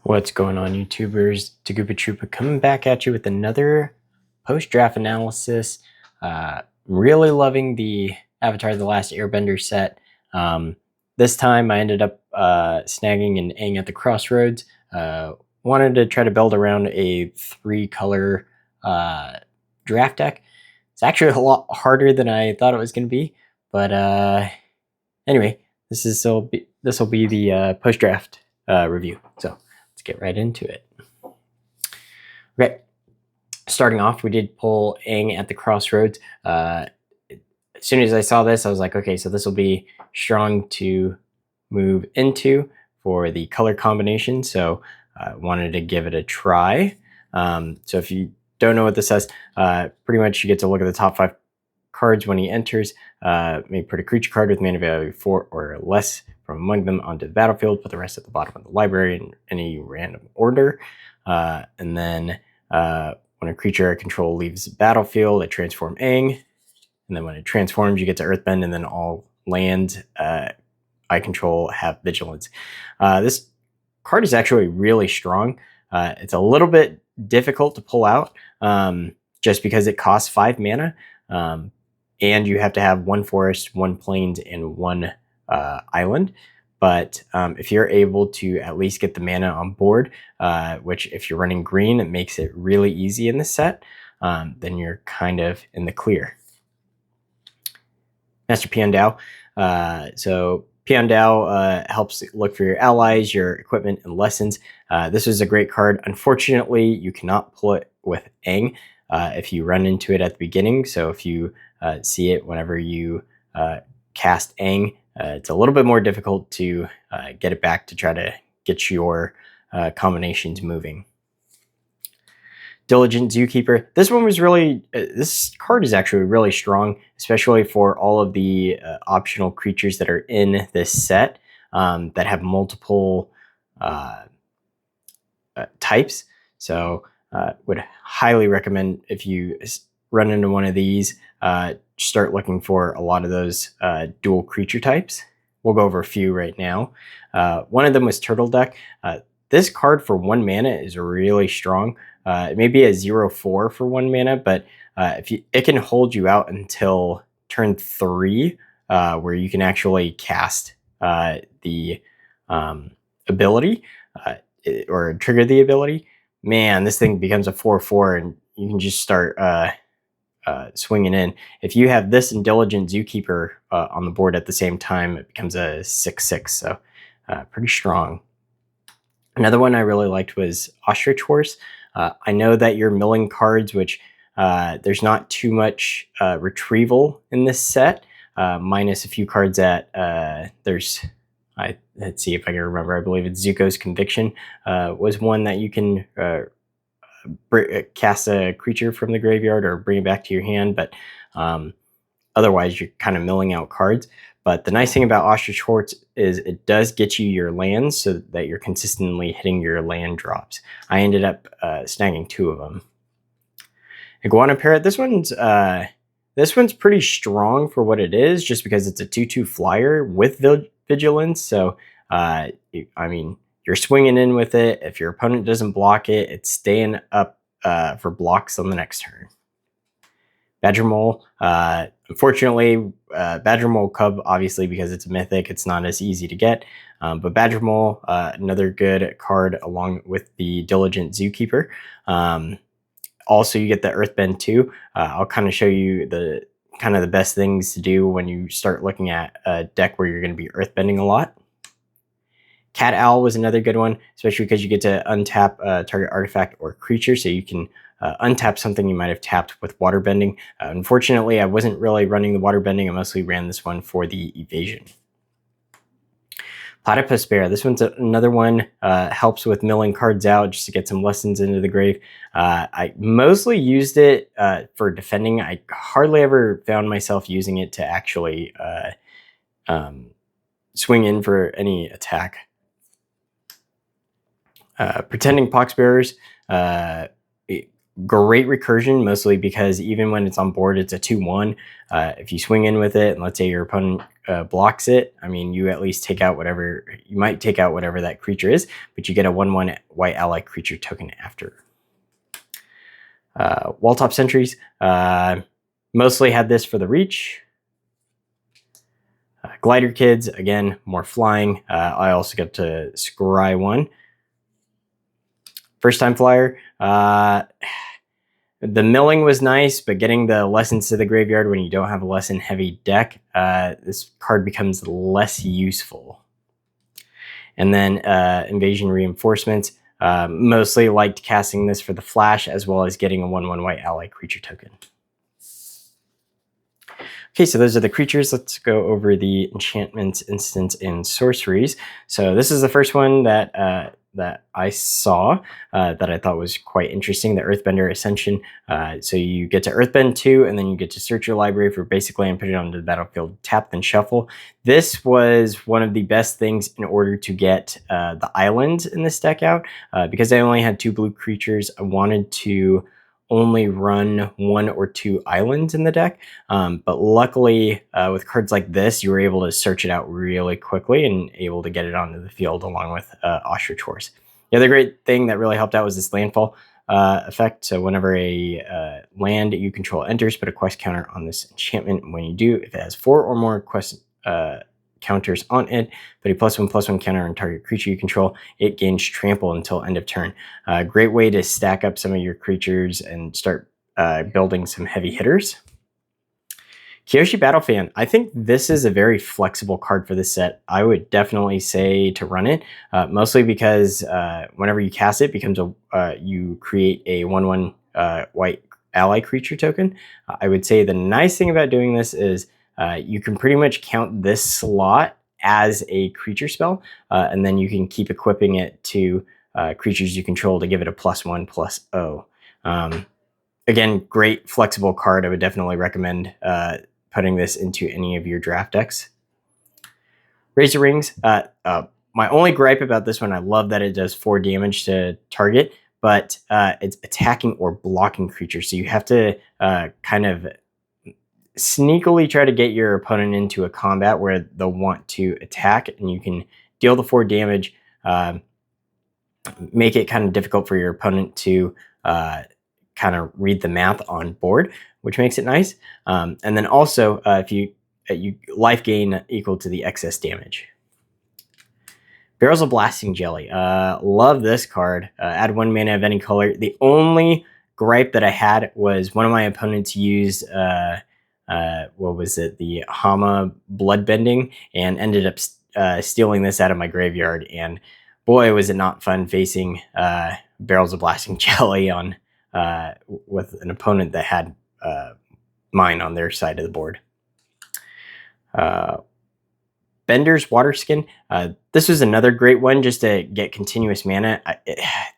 What's going on, YouTubers? Tagupa Troopa coming back at you with another post-draft analysis. Really loving the Avatar of the Last Airbender set. This time I ended up snagging an Aang at the Crossroads. Wanted to try to build around a 3-color draft deck. It's actually a lot harder than I thought it was going to be. But anyway, this will be the post-draft review. So let's get right into it. Okay, starting off, we did pull Aang at the Crossroads. As soon as I saw this, I was like, okay, so this will be strong to move into for the color combination. So I wanted to give it a try. So if you don't know what this says, pretty much you get to look at the top 5 cards when he enters. May put a creature card with mana value 4 or less from among them onto the battlefield, put the rest at the bottom of the library in any random order. And then when a creature I control leaves the battlefield, I transform Aang. And then when it transforms, you get to Earthbend, and then all lands I control have vigilance. This card is actually really strong. It's a little bit difficult to pull out just because it costs 5 mana. And you have to have 1 forest, 1 plains, and 1 island. But if you're able to at least get the mana on board, which if you're running green, it makes it really easy in this set, then you're kind of in the clear. Master Piandao. So Piandao helps look for your allies, your equipment, and lessons. This is a great card. Unfortunately, you cannot pull it with Aang if you run into it at the beginning. So if you see it whenever you cast Aang, it's a little bit more difficult to get it back to try to get your combinations moving. Diligent Zookeeper. This one was really, this card is actually really strong, especially for all of the optional creatures that are in this set that have multiple types. So would highly recommend, if you run into one of these, start looking for a lot of those dual creature types. We'll go over a few right now. One of them was Turtle Deck. This card for 1 mana is really strong. It may be a 0/4 for 1 mana, but it can hold you out until turn 3, where you can actually cast the ability or trigger the ability. Man, this thing becomes a 4/4, and you can just start swinging in. If you have this and Diligent Zookeeper on the board at the same time, it becomes a 6/6, so pretty strong. Another one I really liked was Ostrich Horse. I know that you're milling cards, which there's not too much retrieval in this set, minus a few cards that let's see if I can remember. I believe it's Zuko's Conviction was one that you can cast a creature from the graveyard or bring it back to your hand, but otherwise you're kind of milling out cards. But the nice thing about Ostrich Horse is it does get you your lands so that you're consistently hitting your land drops. I ended up snagging 2 of them. Iguana Parrot. This one's pretty strong for what it is, just because it's a 2/2 flyer with vigilance. So I mean, you're swinging in with it. If your opponent doesn't block it, it's staying up for blocks on the next turn. Badger Mole. Unfortunately, Badger Mole Cub, obviously, because it's a mythic, it's not as easy to get. But Badger Mole, another good card along with the Diligent Zookeeper. Also, you get the Earthbend too. I'll kind of show you the best things to do when you start looking at a deck where you're going to be Earthbending a lot. Cat Owl was another good one, especially because you get to untap target artifact or creature, so you can untap something you might have tapped with Waterbending. Unfortunately, I wasn't really running the Waterbending. I mostly ran this one for the evasion. Platypus Bear. This one's another one. Helps with milling cards out just to get some lessons into the grave. I mostly used it for defending. I hardly ever found myself using it to actually swing in for any attack. Pretending Poxbearers, great recursion, mostly because even when it's on board, it's a 2/1. If you swing in with it, and let's say your opponent blocks it, I mean, you at least take out whatever, you might take out whatever that creature is, but you get a 1/1 white ally creature token after. Walltop Sentries, mostly had this for the reach. Glider Kids, again, more flying. I also got to scry one. First time flyer. The milling was nice, but getting the lessons to the graveyard when you don't have a lesson heavy deck, this card becomes less useful. And then Invasion Reinforcements. Mostly liked casting this for the flash, as well as getting a 1/1 white ally creature token. Okay, so those are the creatures. Let's go over the enchantments, instants, and sorceries. So this is the first one that that I saw that I thought was quite interesting, the Earthbender Ascension. So you get to Earthbend 2, and then you get to search your library for basic land, put it onto the battlefield, tap, then shuffle. This was one of the best things in order to get the islands in this deck out. Because I only had 2 blue creatures, I wanted to only run 1 or 2 islands in the deck. But luckily, with cards like this, you were able to search it out really quickly and able to get it onto the field along with Ostrich Horse. The other great thing that really helped out was this landfall effect. So whenever a land you control enters, put a quest counter on this enchantment. When you do, if it has 4 or more quest counters on it, put a +1/+1 counter on target creature you control. It gains trample until end of turn. Great way to stack up some of your creatures and start building some heavy hitters. Kyoshi Battlefan. I think this is a very flexible card for this set. I would definitely say to run it, mostly because whenever you cast it, becomes a you create a 1/1 white ally creature token. I would say the nice thing about doing this is you can pretty much count this slot as a creature spell, and then you can keep equipping it to creatures you control to give it a +1/+0. Again, great flexible card. I would definitely recommend putting this into any of your draft decks. Razor Rings. My only gripe about this one, I love that it does 4 damage to target, but it's attacking or blocking creatures. So you have to kind of sneakily try to get your opponent into a combat where they'll want to attack, and you can deal the 4 damage, make it kind of difficult for your opponent to kind of read the math on board, which makes it nice. And then also, if you life gain equal to the excess damage. Barrels of Blasting Jelly. Love this card. Add 1 mana of any color. The only gripe that I had was one of my opponents used what was it, the Hama Bloodbending, and ended up stealing this out of my graveyard. And boy, was it not fun facing Barrels of Blasting Jelly on with an opponent that had mine on their side of the board. Bender's Waterskin. This was another great one just to get continuous mana.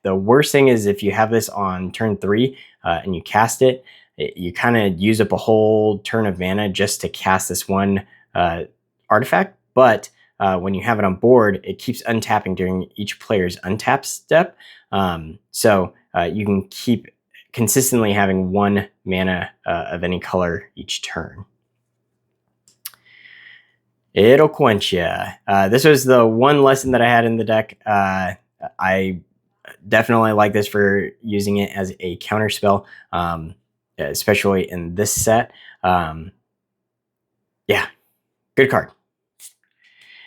The worst thing is if you have this on turn 3 and you cast it, you kind of use up a whole turn of mana just to cast this one artifact. But when you have it on board, it keeps untapping during each player's untap step. So you can keep consistently having 1 mana of any color each turn. It'll quench ya. This was the one lesson that I had in the deck. I definitely like this for using it as a counter spell, especially in this set. Yeah, good card.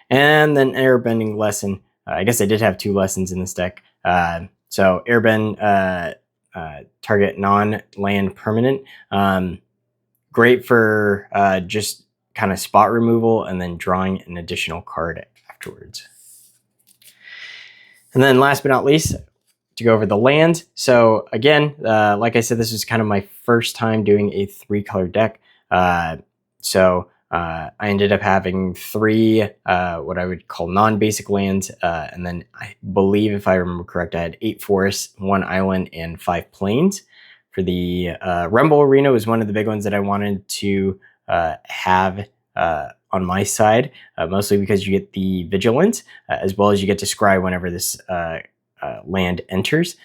And then Airbending lesson. I guess I did have 2 lessons in this deck. So Airbend, target non-land permanent. Great for just kind of spot removal and then drawing an additional card afterwards. And then last but not least, to go over the land. So again, like I said, this is kind of my first time doing a 3-color deck. So I ended up having 3 what I would call non-basic lands, and then I believe, if I remember correct, I had 8 forests, 1 island, and 5 plains. For the Rumble Arena was one of the big ones that I wanted to have on my side, mostly because you get the Vigilance, as well as you get to scry whenever this land enters.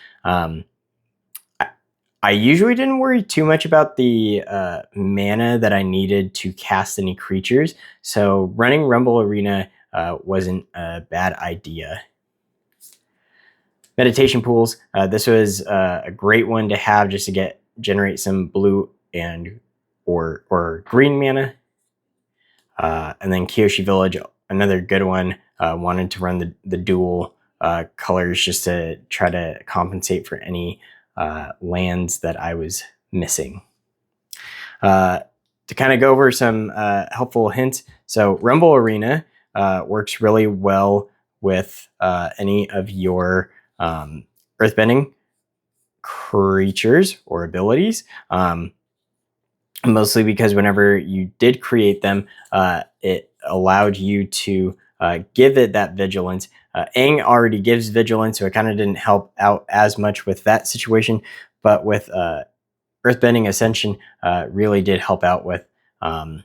I usually didn't worry too much about the mana that I needed to cast any creatures, so running Rumble Arena wasn't a bad idea. Meditation pools. This was a great one to have just to generate some blue and or green mana. And then Kyoshi Village, another good one. Wanted to run the dual colors just to try to compensate for any lands that I was missing. To kind of go over some helpful hints. So Rumble Arena works really well with any of your Earthbending creatures or abilities. Mostly because whenever you did create them, it allowed you to give it that vigilance. Aang already gives vigilance, so it kind of didn't help out as much with that situation. But with Earthbending Ascension, really did help out with kind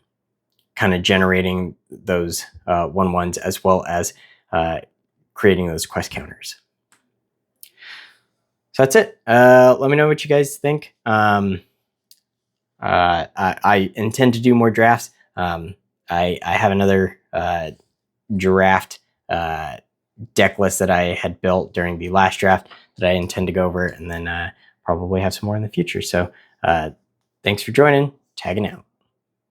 of generating those 1/1s as well as creating those quest counters. So that's it. Let me know what you guys think. I intend to do more drafts. I have another draft deck list that I had built during the last draft that I intend to go over, and then probably have some more in the future. So thanks for joining. Tagging out.